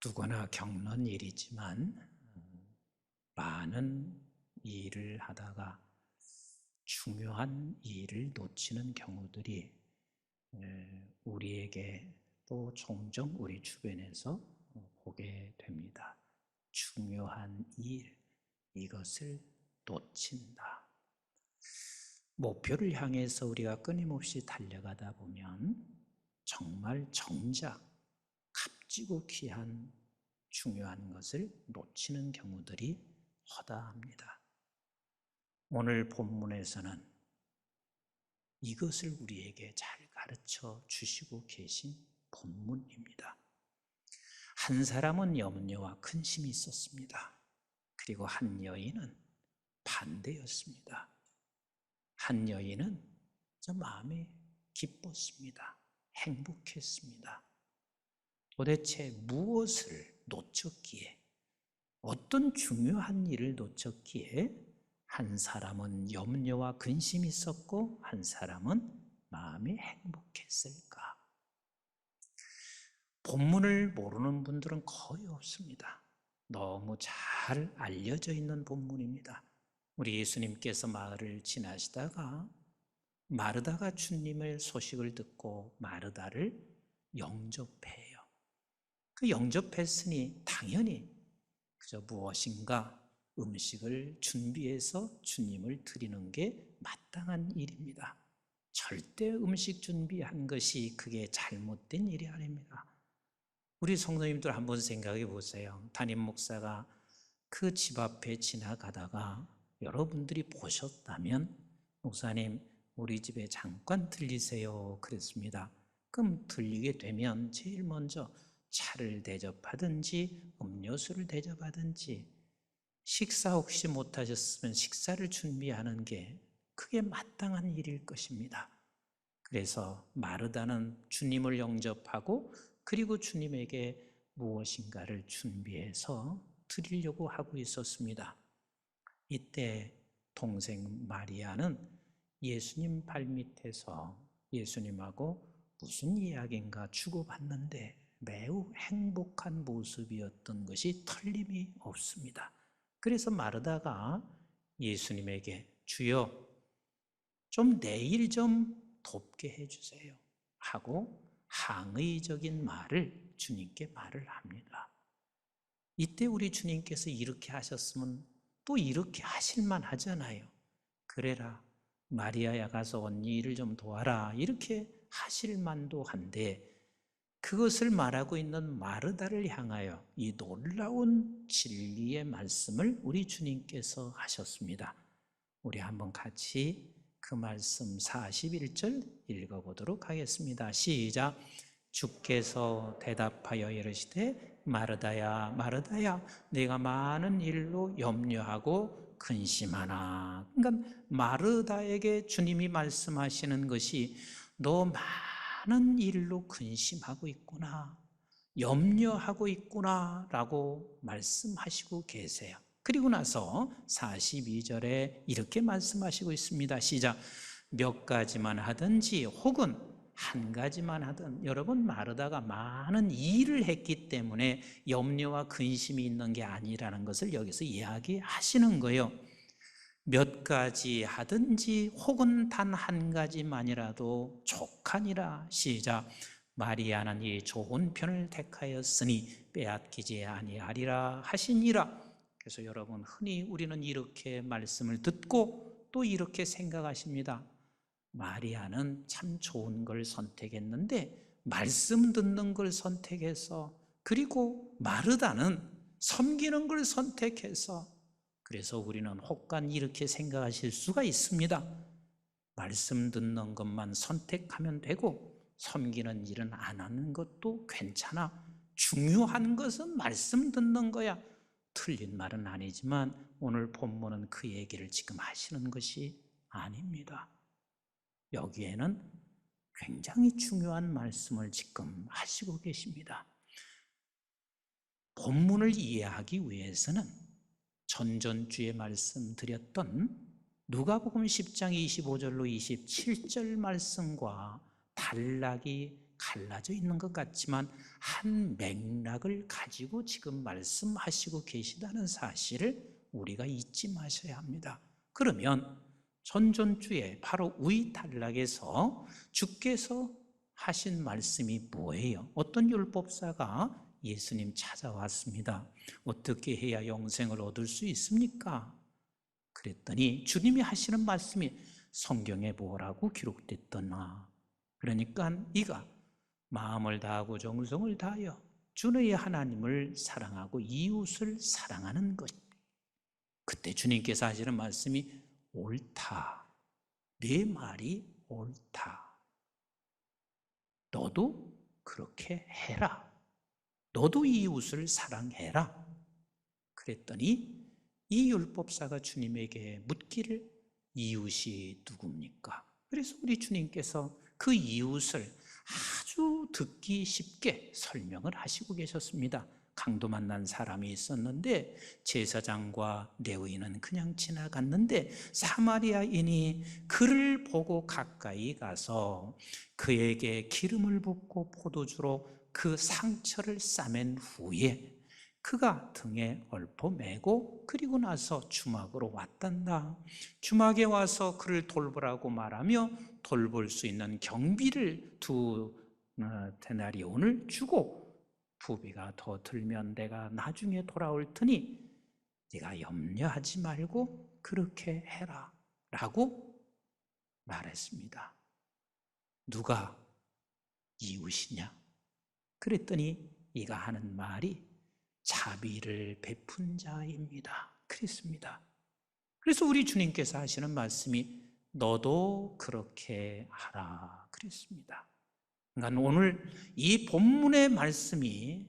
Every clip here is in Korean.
누구나 겪는 일이지만 많은 일을 하다가 중요한 일을 놓치는 경우들이 우리에게 또 종종 우리 주변에서 보게 됩니다. 중요한 일, 이것을 놓친다. 목표를 향해서 우리가 끊임없이 달려가다 보면 정말 정작 값지고 귀한 중요한 것을 놓치는 경우들이 허다합니다. 오늘 본문에서는 이것을 우리에게 잘 가르쳐 주시고 계신 본문입니다. 한 사람은 염려와 근심이 있었습니다. 그리고 한 여인은 반대였습니다. 한 여인은 저 마음에 기뻤습니다. 행복했습니다. 도대체 무엇을 놓쳤기에, 어떤 중요한 일을 놓쳤기에 한 사람은 염려와 근심이 있었고 한 사람은 마음이 행복했을까? 본문을 모르는 분들은 거의 없습니다. 너무 잘 알려져 있는 본문입니다. 우리 예수님께서 마을을 지나시다가 마르다가 주님의 소식을 듣고 마르다를 영접해요. 그 영접했으니 당연히 그저 무엇인가 음식을 준비해서 주님을 드리는 게 마땅한 일입니다. 절대 음식 준비한 것이 그게 잘못된 일이 아닙니다. 우리 성도님들 한번 생각해 보세요. 담임 목사가 그 집 앞에 지나가다가 여러분들이 보셨다면 목사님 우리 집에 잠깐 들리세요 그랬습니다. 그럼 들리게 되면 제일 먼저 차를 대접하든지 음료수를 대접하든지 식사 혹시 못하셨으면 식사를 준비하는 게 그게 마땅한 일일 것입니다. 그래서 마르다는 주님을 영접하고 그리고 주님에게 무엇인가를 준비해서 드리려고 하고 있었습니다. 이때 동생 마리아는 예수님 발밑에서 예수님하고 무슨 이야기인가 주고받는데 매우 행복한 모습이었던 것이 틀림이 없습니다. 그래서 마르다가 예수님에게 주여 좀 내일 좀 돕게 해주세요 하고 항의적인 말을 주님께 말을 합니다. 이때 우리 주님께서 이렇게 하셨으면 또 이렇게 하실만 하잖아요. 그래라 마리아야 가서 언니 일을 좀 도와라 이렇게 하실 만도 한데 그것을 말하고 있는 마르다를 향하여 이 놀라운 진리의 말씀을 우리 주님께서 하셨습니다. 우리 한번 같이 그 말씀 41절 읽어보도록 하겠습니다. 시작. 주께서 대답하여 이르시되 마르다야 마르다야 내가 많은 일로 염려하고 근심하나. 그러니까 마르다에게 주님이 말씀하시는 것이 너 많은 일로 근심하고 있구나, 염려하고 있구나 라고 말씀하시고 계세요. 그리고 나서 42절에 이렇게 말씀하시고 있습니다. 시작. 몇 가지만 하든지 혹은 한 가지만 하든, 여러분 마르다가 많은 일을 했기 때문에 염려와 근심이 있는 게 아니라는 것을 여기서 이야기하시는 거예요. 몇 가지 하든지 혹은 단 한 가지만이라도 족하니라. 시작. 마리아는 이 좋은 편을 택하였으니 빼앗기지 아니하리라 하시니라. 그래서 여러분 흔히 우리는 이렇게 말씀을 듣고 또 이렇게 생각하십니다. 마리아는 참 좋은 걸 선택했는데 말씀 듣는 걸 선택해서, 그리고 마르다는 섬기는 걸 선택해서, 그래서 우리는 혹간 이렇게 생각하실 수가 있습니다. 말씀 듣는 것만 선택하면 되고 섬기는 일은 안 하는 것도 괜찮아. 중요한 것은 말씀 듣는 거야. 틀린 말은 아니지만 오늘 본문은 그 얘기를 지금 하시는 것이 아닙니다. 여기에는 굉장히 중요한 말씀을 지금 하시고 계십니다. 본문을 이해하기 위해서는 전전주에 말씀드렸던 누가복음 10장 25절로 27절 말씀과 단락이 갈라져 있는 것 같지만 한 맥락을 가지고 지금 말씀하시고 계시다는 사실을 우리가 잊지 마셔야 합니다. 그러면 전전주에 바로 위탈락에서 주께서 하신 말씀이 뭐예요? 어떤 율법사가 예수님 찾아왔습니다. 어떻게 해야 영생을 얻을 수 있습니까? 그랬더니 주님이 하시는 말씀이 성경에 뭐라고 기록됐더나, 그러니까 이가 마음을 다하고 정성을 다하여 주 너희 하나님을 사랑하고 이웃을 사랑하는 것. 그때 주님께서 하시는 말씀이 옳다. 내 말이 옳다. 너도 그렇게 해라. 너도 이웃을 사랑해라. 그랬더니 이 율법사가 주님에게 묻기를 이웃이 누굽니까? 그래서 우리 주님께서 그 이웃을 아주 듣기 쉽게 설명을 하시고 계셨습니다. 강도 만난 사람이 있었는데 제사장과 레위인은 그냥 지나갔는데 사마리아인이 그를 보고 가까이 가서 그에게 기름을 붓고 포도주로 그 상처를 싸맨 후에 그가 등에 얽어 매고 그리고 나서 주막으로 왔단다. 주막에 와서 그를 돌보라고 말하며 돌볼 수 있는 경비를 2데나리온을 주고 부비가 더 들면 내가 나중에 돌아올 테니 네가 염려하지 말고 그렇게 해라 라고 말했습니다. 누가 이웃이냐? 그랬더니 이가 하는 말이 자비를 베푼 자입니다. 그랬습니다. 그래서 우리 주님께서 하시는 말씀이 너도 그렇게 하라 그랬습니다. 그러니까 오늘 이 본문의 말씀이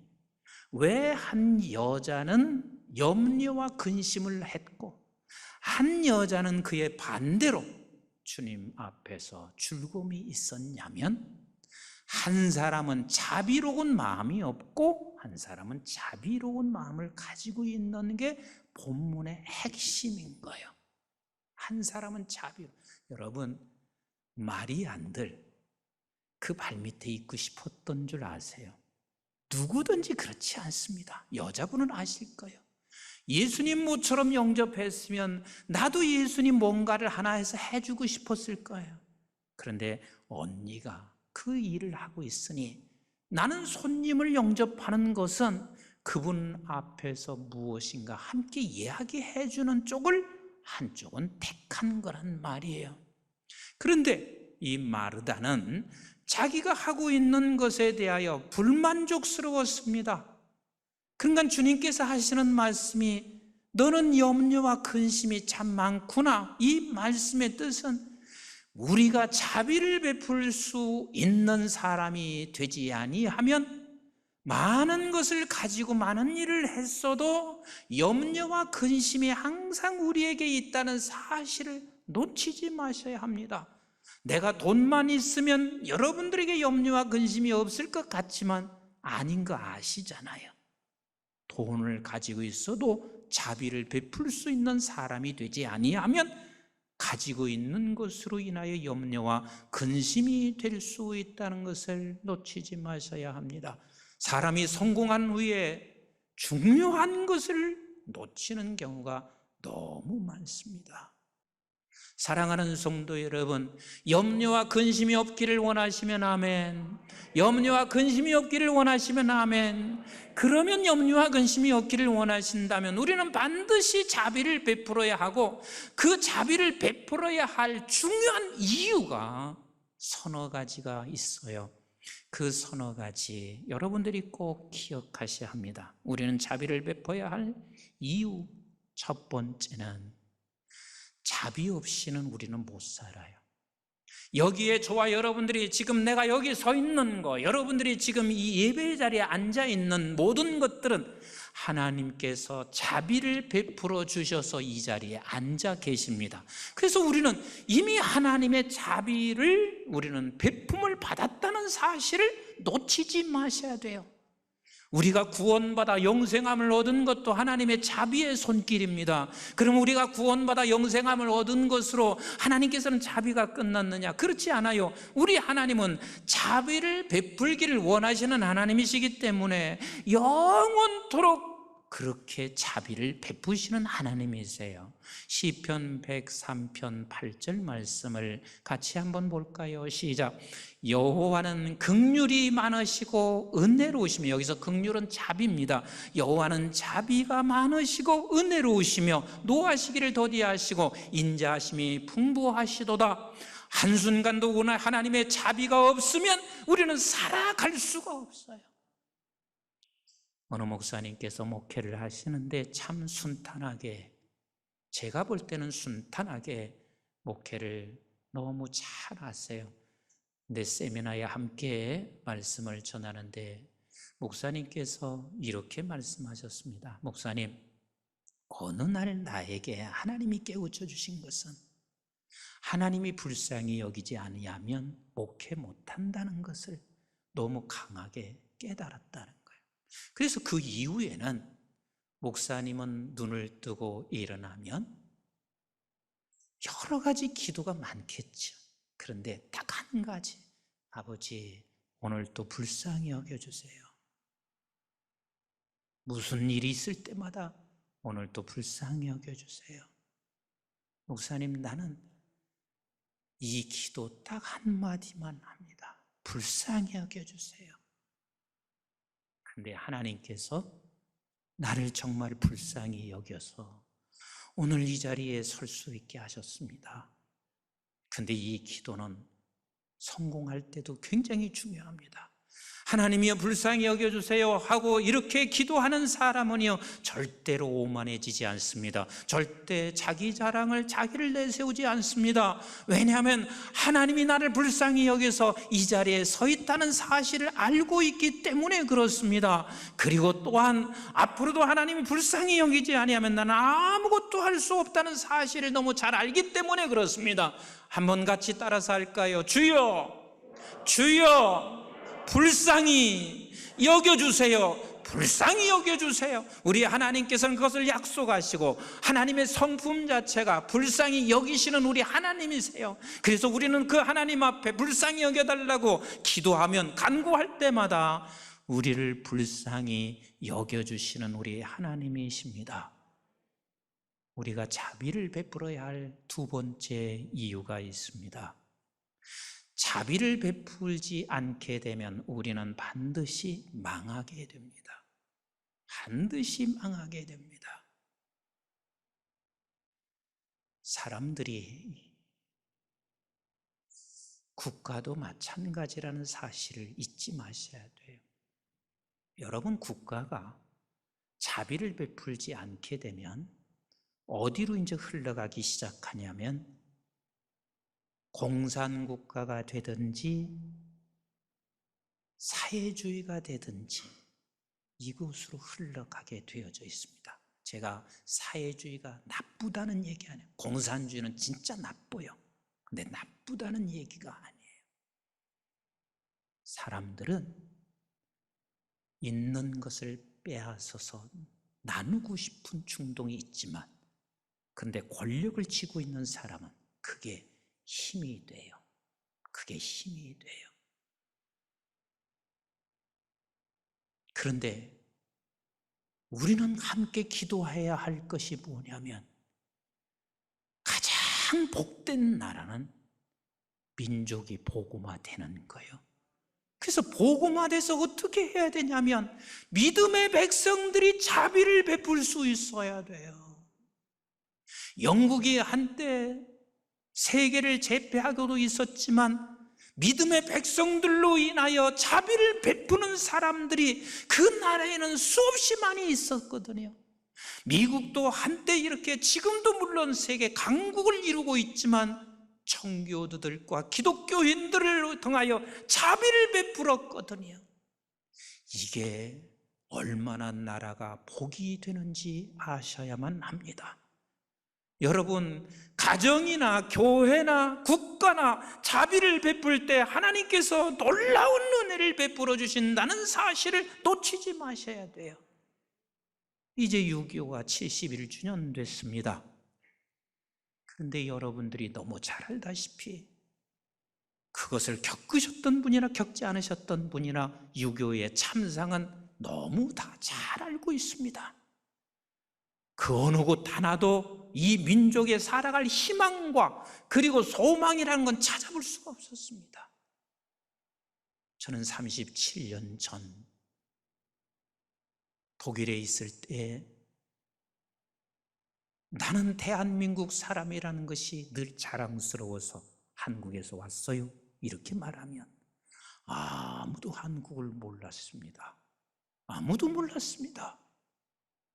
왜 한 여자는 염려와 근심을 했고 한 여자는 그의 반대로 주님 앞에서 즐거움이 있었냐면, 한 사람은 자비로운 마음이 없고 한 사람은 자비로운 마음을 가지고 있는 게 본문의 핵심인 거예요. 한 사람은 여러분, 마리아들 그 발밑에 있고 싶었던 줄 아세요? 누구든지 그렇지 않습니다. 여자분은 아실 거예요. 예수님 모처럼 영접했으면 나도 예수님 뭔가를 하나 해서 해주고 싶었을 거예요. 그런데 언니가 그 일을 하고 있으니 나는 손님을 영접하는 것은 그분 앞에서 무엇인가 함께 이야기해 주는 쪽을 한쪽은 택한 거란 말이에요. 그런데 이 마르다는 자기가 하고 있는 것에 대하여 불만족스러웠습니다. 그러니까 주님께서 하시는 말씀이 너는 염려와 근심이 참 많구나. 이 말씀의 뜻은 우리가 자비를 베풀 수 있는 사람이 되지 아니하면 많은 것을 가지고 많은 일을 했어도 염려와 근심이 항상 우리에게 있다는 사실을 놓치지 마셔야 합니다. 내가 돈만 있으면 여러분들에게 염려와 근심이 없을 것 같지만 아닌 거 아시잖아요. 돈을 가지고 있어도 자비를 베풀 수 있는 사람이 되지 아니하면 가지고 있는 것으로 인하여 염려와 근심이 될 수 있다는 것을 놓치지 마셔야 합니다. 사람이 성공한 후에 중요한 것을 놓치는 경우가 너무 많습니다. 사랑하는 성도 여러분, 염려와 근심이 없기를 원하시면 아멘. 염려와 근심이 없기를 원하시면 아멘. 그러면 염려와 근심이 없기를 원하신다면 우리는 반드시 자비를 베풀어야 하고, 그 자비를 베풀어야 할 중요한 이유가 서너 가지가 있어요. 그 서너 가지 여러분들이 꼭 기억하셔야 합니다. 우리는 자비를 베풀어야 할 이유, 첫 번째는 자비 없이는 우리는 못 살아요. 여기에 저와 여러분들이 지금 내가 여기 서 있는 거, 여러분들이 지금 이 예배 자리에 앉아 있는 모든 것들은 하나님께서 자비를 베풀어 주셔서 이 자리에 앉아 계십니다. 그래서 우리는 이미 하나님의 자비를 우리는 베품을 받았다는 사실을 놓치지 마셔야 돼요. 우리가 구원받아 영생함을 얻은 것도 하나님의 자비의 손길입니다. 그럼 우리가 구원받아 영생함을 얻은 것으로 하나님께서는 자비가 끝났느냐? 그렇지 않아요. 우리 하나님은 자비를 베풀기를 원하시는 하나님이시기 때문에 영원토록 그렇게 자비를 베푸시는 하나님이세요. 시편 103편 8절 말씀을 같이 한번 볼까요? 시작. 여호와는 긍휼이 많으시고 은혜로우시며, 여기서 긍휼은 자비입니다. 여호와는 자비가 많으시고 은혜로우시며 노하시기를 더디하시고 인자하심이 풍부하시도다. 한순간도 하나님의 자비가 없으면 우리는 살아갈 수가 없어요. 어느 목사님께서 목회를 하시는데 참 순탄하게, 제가 볼 때는 순탄하게 목회를 너무 잘 하세요. 근데 세미나에 함께 말씀을 전하는데 목사님께서 이렇게 말씀하셨습니다. 목사님, 어느 날 나에게 하나님이 깨우쳐 주신 것은 하나님이 불쌍히 여기지 아니하면 목회 못한다는 것을 너무 강하게 깨달았다는 거예요. 그래서 그 이후에는 목사님은 눈을 뜨고 일어나면 여러 가지 기도가 많겠죠. 그런데 딱 한 가지, 아버지 오늘도 불쌍히 여겨주세요. 무슨 일이 있을 때마다 오늘도 불쌍히 여겨주세요. 목사님, 나는 이 기도 딱 한마디만 합니다. 불쌍히 여겨주세요. 그런데 하나님께서 나를 정말 불쌍히 여겨서 오늘 이 자리에 설 수 있게 하셨습니다. 근데 이 기도는 성공할 때도 굉장히 중요합니다. 하나님이여 불쌍히 여겨주세요 하고 이렇게 기도하는 사람은요 절대로 오만해지지 않습니다. 절대 자기 자랑을, 자기를 내세우지 않습니다. 왜냐하면 하나님이 나를 불쌍히 여겨서 이 자리에 서 있다는 사실을 알고 있기 때문에 그렇습니다. 그리고 또한 앞으로도 하나님이 불쌍히 여기지 아니하면 나는 아무것도 할 수 없다는 사실을 너무 잘 알기 때문에 그렇습니다. 한번 같이 따라서 할까요? 주여, 주여 불쌍히 여겨주세요. 불쌍히 여겨주세요. 우리 하나님께서는 그것을 약속하시고 하나님의 성품 자체가 불쌍히 여기시는 우리 하나님이세요. 그래서 우리는 그 하나님 앞에 불쌍히 여겨달라고 기도하면, 간구할 때마다 우리를 불쌍히 여겨주시는 우리 하나님이십니다. 우리가 자비를 베풀어야 할 두 번째 이유가 있습니다. 자비를 베풀지 않게 되면 우리는 반드시 망하게 됩니다. 반드시 망하게 됩니다. 사람들이, 국가도 마찬가지라는 사실을 잊지 마셔야 돼요. 여러분, 국가가 자비를 베풀지 않게 되면 어디로 이제 흘러가기 시작하냐면 공산국가가 되든지 사회주의가 되든지 이곳으로 흘러가게 되어져 있습니다. 제가 사회주의가 나쁘다는 얘기 아니에요. 공산주의는 진짜 나빠요. 근데 나쁘다는 얘기가 아니에요. 사람들은 있는 것을 빼앗아서 나누고 싶은 충동이 있지만, 근데 권력을 쥐고 있는 사람은 그게 힘이 돼요. 그게 힘이 돼요. 그런데 우리는 함께 기도해야 할 것이 뭐냐면, 가장 복된 나라는 민족이 복음화되는 거예요. 그래서 복음화돼서 어떻게 해야 되냐면 믿음의 백성들이 자비를 베풀 수 있어야 돼요. 영국이 한때 세계를 제패하고도 있었지만 믿음의 백성들로 인하여 자비를 베푸는 사람들이 그 나라에는 수없이 많이 있었거든요. 미국도 한때 이렇게, 지금도 물론 세계 강국을 이루고 있지만 청교도들과 기독교인들을 통하여 자비를 베풀었거든요. 이게 얼마나 나라가 복이 되는지 아셔야만 합니다. 여러분, 가정이나 교회나 국가나 자비를 베풀 때 하나님께서 놀라운 은혜를 베풀어 주신다는 사실을 놓치지 마셔야 돼요. 이제 6.25가 71주년 됐습니다. 그런데 여러분들이 너무 잘 알다시피 그것을 겪으셨던 분이나 겪지 않으셨던 분이나 6.25의 참상은 너무 다 잘 알고 있습니다. 그 어느 곳 하나도 이 민족의 살아갈 희망과 그리고 소망이라는 건 찾아볼 수가 없었습니다. 저는 37년 전 독일에 있을 때 나는 대한민국 사람이라는 것이 늘 자랑스러워서 한국에서 왔어요, 이렇게 말하면 아무도 한국을 몰랐습니다. 아무도 몰랐습니다.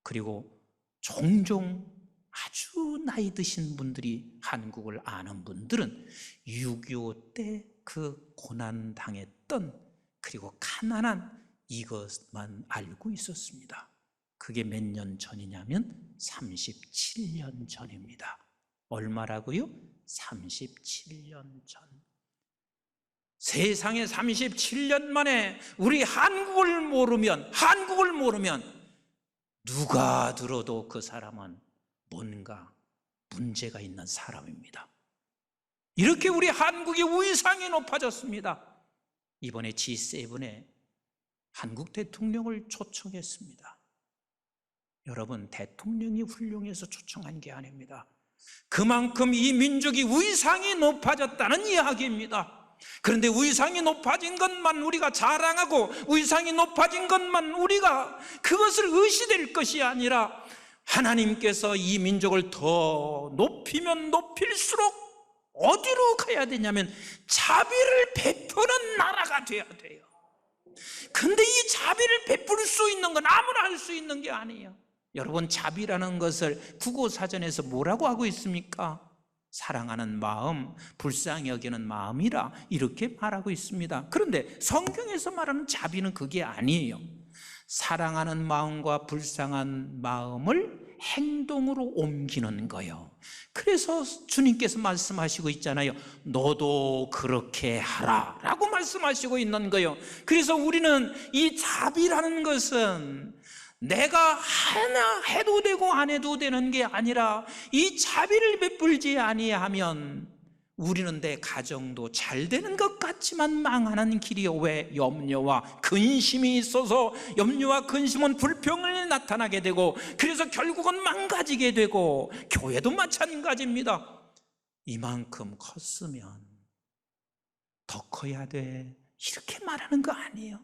그리고 종종 아주 나이 드신 분들이 한국을 아는 분들은 6.25 때 그 고난 당했던 그리고 가난한 이것만 알고 있었습니다. 그게 몇 년 전이냐면 37년 전입니다. 얼마라고요? 37년 전. 세상에 37년 만에 우리 한국을 모르면 누가 들어도 그 사람은 뭔가 문제가 있는 사람입니다. 이렇게 우리 한국의 위상이 높아졌습니다. 이번에 G7에 한국 대통령을 초청했습니다. 여러분, 대통령이 훌륭해서 초청한 게 아닙니다. 그만큼 이 민족이 위상이 높아졌다는 이야기입니다. 그런데 위상이 높아진 것만 우리가 자랑하고 위상이 높아진 것만 우리가 그것을 의시될 것이 아니라 하나님께서 이 민족을 더 높이면 높일수록 어디로 가야 되냐면 자비를 베푸는 나라가 되어야 돼요. 근데 이 자비를 베풀 수 있는 건 아무나 할 수 있는 게 아니에요. 여러분, 자비라는 것을 국어사전에서 뭐라고 하고 있습니까? 사랑하는 마음, 불쌍히 여기는 마음이라 이렇게 말하고 있습니다. 그런데 성경에서 말하는 자비는 그게 아니에요. 사랑하는 마음과 불쌍한 마음을 행동으로 옮기는 거예요. 그래서 주님께서 말씀하시고 있잖아요. 너도 그렇게 하라 라고 말씀하시고 있는 거예요. 그래서 우리는 이 자비라는 것은 내가 하나 해도 되고 안 해도 되는 게 아니라 이 자비를 베풀지 아니하면 우리는 내 가정도 잘 되는 것 같지만 망하는 길이요. 왜? 염려와 근심이 있어서 염려와 근심은 불평을 나타나게 되고 그래서 결국은 망가지게 되고 교회도 마찬가지입니다. 이만큼 컸으면 더 커야 돼 이렇게 말하는 거 아니에요.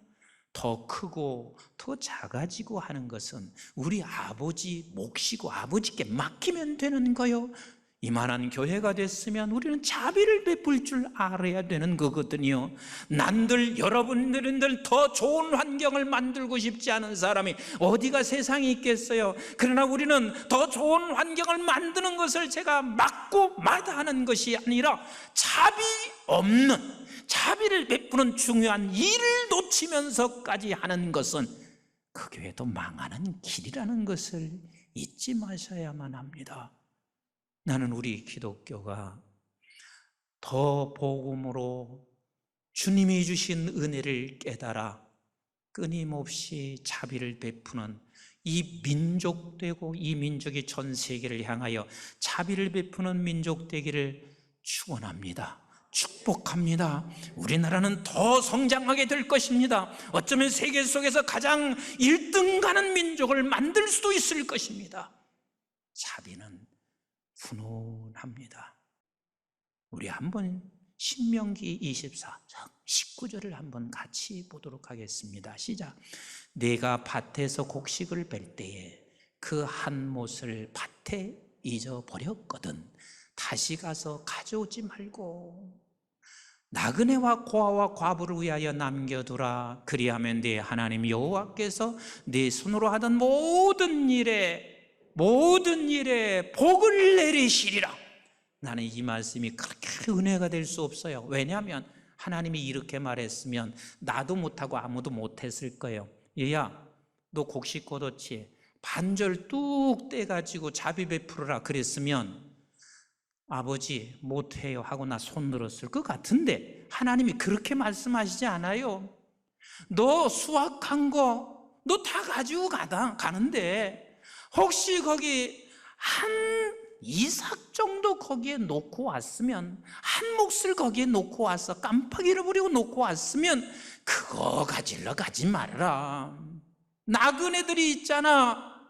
더 크고 더 작아지고 하는 것은 우리 아버지 몫이고 아버지께 맡기면 되는 거요. 이만한 교회가 됐으면 우리는 자비를 베풀 줄 알아야 되는 거거든요. 난들 여러분들은 더 좋은 환경을 만들고 싶지 않은 사람이 어디가 세상에 있겠어요. 그러나 우리는 더 좋은 환경을 만드는 것을 제가 막고 마다하는 것이 아니라 자비 없는 자비를 베푸는 중요한 일을 놓치면서까지 하는 것은 그 교회도 망하는 길이라는 것을 잊지 마셔야만 합니다. 나는 우리 기독교가 더 복음으로 주님이 주신 은혜를 깨달아 끊임없이 자비를 베푸는 이 민족 되고 이 민족이 전 세계를 향하여 자비를 베푸는 민족 되기를 축원합니다. 축복합니다. 우리나라는 더 성장하게 될 것입니다. 어쩌면 세계 속에서 가장 1등 가는 민족을 만들 수도 있을 것입니다. 자비는 훈훈합니다. 우리 한번 신명기 24장 19절을 한번 같이 보도록 하겠습니다. 시작. 내가 밭에서 곡식을 뺄 때에 그 한 못을 밭에 잊어버렸거든 다시 가서 가져오지 말고 나그네와 고아와 과부를 위하여 남겨두라. 그리하면 네 하나님 여호와께서 네 손으로 하던 모든 일에 복을 내리시리라. 나는 이 말씀이 그렇게 은혜가 될 수 없어요. 왜냐하면 하나님이 이렇게 말했으면 나도 못하고 아무도 못했을 거예요. 얘야, 너 곡식 걷었지? 반절 뚝 떼가지고 자비 베풀어라 그랬으면 아버지 못해요 하고 나 손 들었을 것 같은데 하나님이 그렇게 말씀하시지 않아요. 너 수확한 거 너 다 가지고 가는데 혹시 거기 한 이삭 정도 거기에 놓고 왔으면, 한 몫을 거기에 놓고 와서 깜빡 잃어버리고 놓고 왔으면 그거 가지러 가지 말아라. 나그네들이 있잖아,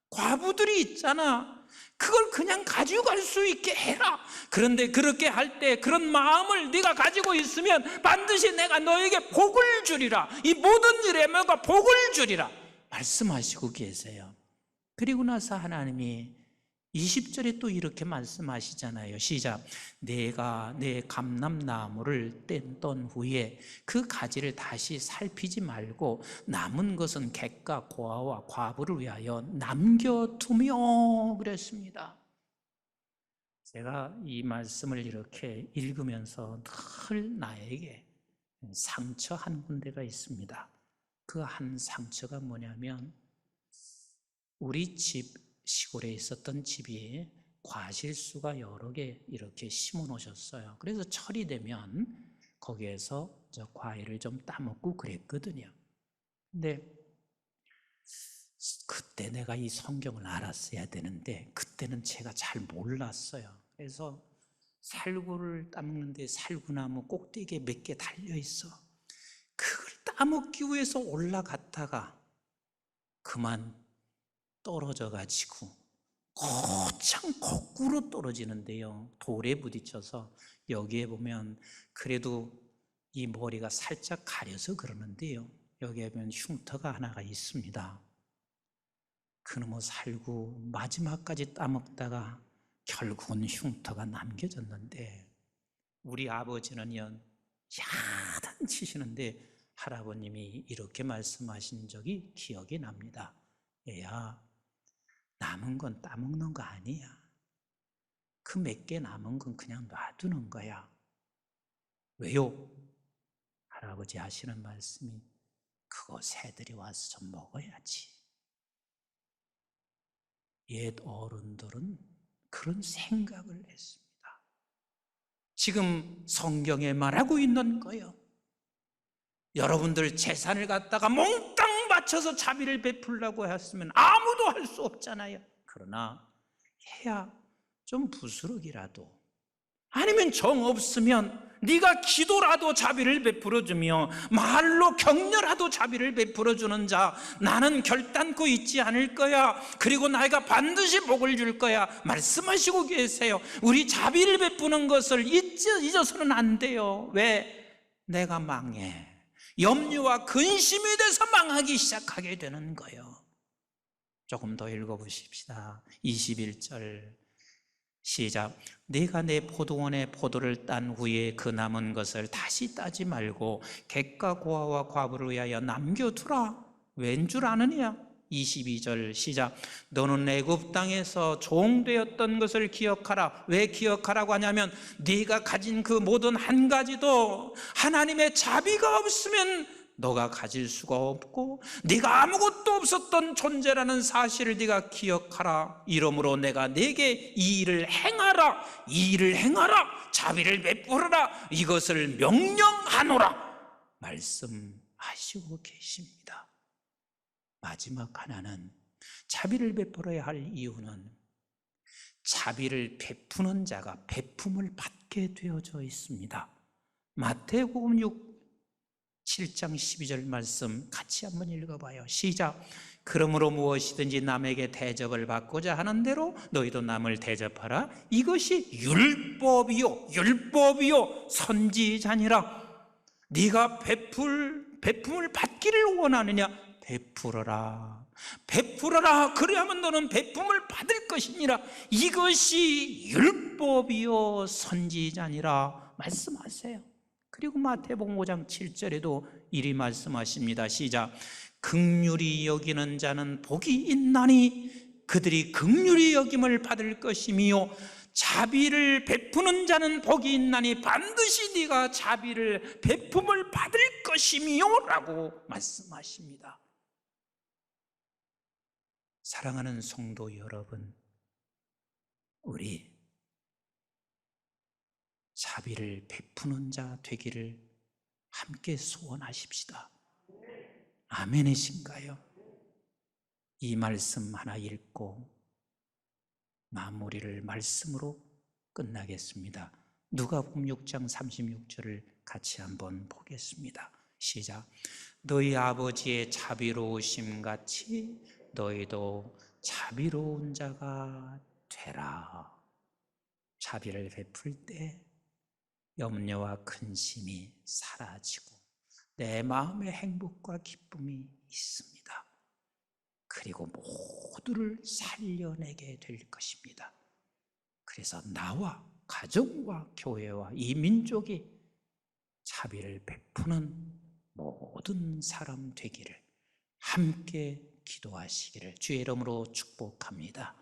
과부들이 있잖아, 그걸 그냥 가지고 갈 수 있게 해라. 그런데 그렇게 할 때 그런 마음을 네가 가지고 있으면 반드시 내가 너에게 복을 주리라. 이 모든 일에 내가 복을 주리라 말씀하시고 계세요. 그리고 나서 하나님이 20절에 또 이렇게 말씀하시잖아요. 시작. 내가 내 감람나무를 뗀던 후에 그 가지를 다시 살피지 말고 남은 것은 객과 고아와 과부를 위하여 남겨두며 그랬습니다. 제가 이 말씀을 이렇게 읽으면서 늘 나에게 상처 한 군데가 있습니다. 그 한 상처가 뭐냐면, 우리 집 시골에 있었던 집이 과실수가 여러 개 이렇게 심어 놓으셨어요. 그래서 철이 되면 거기에서 과일을 좀 따먹고 그랬거든요. 근데 그때 내가 이 성경을 알았어야 되는데 그때는 제가 잘 몰랐어요. 그래서 살구를 따먹는데 살구나무 꼭대기에 몇 개 달려있어. 그걸 따먹기 위해서 올라갔다가 그만 떨어져가지고 거창 거꾸로 떨어지는데요, 돌에 부딪혀서 여기에 보면 그래도 이 머리가 살짝 가려서 그러는데요, 여기에 보면 흉터가 하나가 있습니다. 그놈의 살구 마지막까지 따먹다가 결국은 흉터가 남겨졌는데, 우리 아버지는요 야단치시는데 할아버님이 이렇게 말씀하신 적이 기억이 납니다. 얘야, 남은 건 따먹는 거 아니야. 그 몇 개 남은 건 그냥 놔두는 거야. 왜요? 할아버지 하시는 말씀이, 그거 새들이 와서 좀 먹어야지. 옛 어른들은 그런 생각을 했습니다. 지금 성경에 말하고 있는 거예요. 여러분들 재산을 갖다가 몽땅 바쳐서 자비를 베풀라고 했으면 아무도 할 수 없잖아요. 그러나 해야 좀 부스럭이라도, 아니면 정 없으면 네가 기도라도 자비를 베풀어주며 말로 격려라도 자비를 베풀어주는 자, 나는 결단코 잊지 않을 거야. 그리고 내가 반드시 복을 줄 거야 말씀하시고 계세요. 우리 자비를 베푸는 것을 잊어서는 안 돼요. 왜? 내가 망해. 염려와 근심이 돼서 망하기 시작하게 되는 거예요. 조금 더 읽어보십시다. 21절 시작. 네가 내 포도원에 포도를 딴 후에 그 남은 것을 다시 따지 말고 객과 고아와 과부를 위하여 남겨두라. 왠 줄 아느냐? 22절 시작. 너는 애굽 땅에서 종되었던 것을 기억하라. 왜 기억하라고 하냐면, 네가 가진 그 모든 한 가지도 하나님의 자비가 없으면 너가 가질 수가 없고, 네가 아무것도 없었던 존재라는 사실을 네가 기억하라. 이러므로 내가 네게 이 일을 행하라, 이 일을 행하라, 자비를 베풀어라, 이것을 명령하노라 말씀하시고 계십니다. 마지막 하나는, 자비를 베풀어야 할 이유는 자비를 베푸는 자가 베품을 받게 되어져 있습니다. 마태복음 7장 12절 말씀 같이 한번 읽어봐요. 시작. 그러므로 무엇이든지 남에게 대접을 받고자 하는 대로 너희도 남을 대접하라. 이것이 율법이요 선지자니라. 네가 베품을 받기를 원하느냐? 베풀어라. 그래야만 너는 베품을 받을 것이니라. 이것이 율법이요 선지자니라 말씀하세요. 그리고 마태복음 5장 7절에도 이리 말씀하십니다. 시작. 긍휼히 여기는 자는 복이 있나니 그들이 긍휼히 여김을 받을 것이며, 자비를 베푸는 자는 복이 있나니 반드시 네가 자비를 베품을 받을 것이며 라고 말씀하십니다. 사랑하는 성도 여러분, 우리 자비를 베푸는 자 되기를 함께 소원하십시다. 아멘이신가요? 이 말씀 하나 읽고 마무리를 말씀으로 끝나겠습니다. 누가복음 6장 36절을 같이 한번 보겠습니다. 시작. 너희 아버지의 자비로우심 같이 너희도 자비로운 자가 되라. 자비를 베풀 때 염려와 근심이 사라지고 내 마음의 행복과 기쁨이 있습니다. 그리고 모두를 살려내게 될 것입니다. 그래서 나와 가정과 교회와 이 민족이 자비를 베푸는 모든 사람 되기를 함께 기도하시기를 주의 이름으로 축복합니다.